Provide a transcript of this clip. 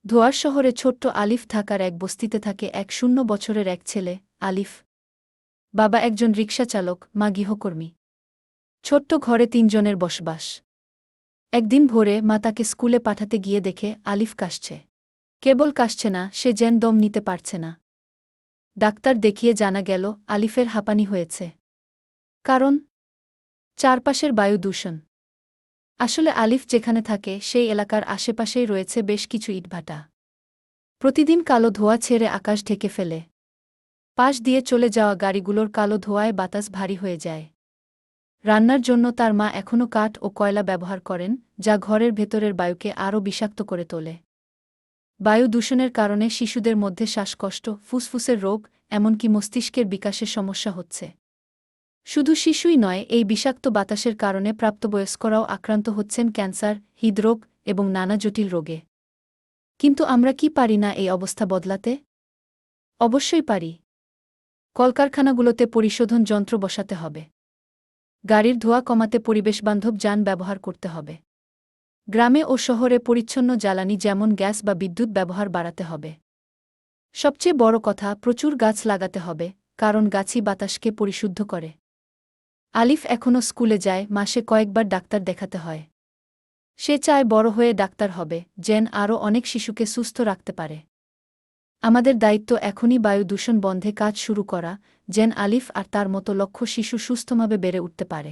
ধোয়ার শহরে ছোট্ট আলিফ থাকার এক বস্তিতে থাকে এক 0 বছরের এক ছেলে, আলিফ। বাবা একজন রিকশা চালক, মা গৃহকর্মী। ছোট্ট ঘরে 3 জনের বসবাস। একদিন ভোরে মা তাকে স্কুলে পাঠাতে গিয়ে দেখে আলিফ কাশছে। কেবল কাশছে না, সে যেন দম নিতে পারছে না। ডাক্তার দেখিয়ে জানা গেল আলিফের হাঁপানি হয়েছে। কারণ চারপাশের বায়ু দূষণ। আসলে আলিফ যেখানে থাকে সেই এলাকার আশেপাশেই রয়েছে বেশ কিছু ইটভাটা। প্রতিদিন কালো ধোঁয়া ছেড়ে আকাশ ঢেকে ফেলে। পাশ দিয়ে চলে যাওয়া গাড়িগুলোর কালো ধোঁয়ায় বাতাস ভারী হয়ে যায়। রান্নার জন্য তার মা এখনও কাঠ ও কয়লা ব্যবহার করেন, যা ঘরের ভেতরের বায়ুকে আরও বিষাক্ত করে তোলে। বায়ু দূষণের কারণে শিশুদের মধ্যে শ্বাসকষ্ট, ফুসফুসের রোগ, এমনকি মস্তিষ্কের বিকাশের সমস্যা হচ্ছে। শুধু শিশুই নয়, এই বিষাক্ত বাতাসের কারণে প্রাপ্তবয়স্করাও আক্রান্ত হচ্ছেন ক্যান্সার, হৃদরোগ এবং নানা জটিল রোগে। কিন্তু আমরা কি পারি না এই অবস্থা বদলাতে? অবশ্যই পারি। কলকারখানাগুলোতে পরিশোধন যন্ত্র বসাতে হবে। গাড়ির ধোঁয়া কমাতে পরিবেশবান্ধব যান ব্যবহার করতে হবে। গ্রামে ও শহরে পরিচ্ছন্ন জ্বালানি যেমন গ্যাস বা বিদ্যুৎ ব্যবহার বাড়াতে হবে। সবচেয়ে বড় কথা, প্রচুর গাছ লাগাতে হবে, কারণ গাছই বাতাসকে পরিশুদ্ধ করে। আলিফ এখনও স্কুলে যায়, মাসে কয়েকবার ডাক্তার দেখাতে হয়। সে চায় বড় হয়ে ডাক্তার হবে, যেন আরও অনেক শিশুকে সুস্থ রাখতে পারে। আমাদের দায়িত্ব এখনই বায়ু দূষণ বন্ধে কাজ শুরু করা, যেন আলিফ আর তার মতো লক্ষ শিশু সুস্থভাবে বেড়ে উঠতে পারে।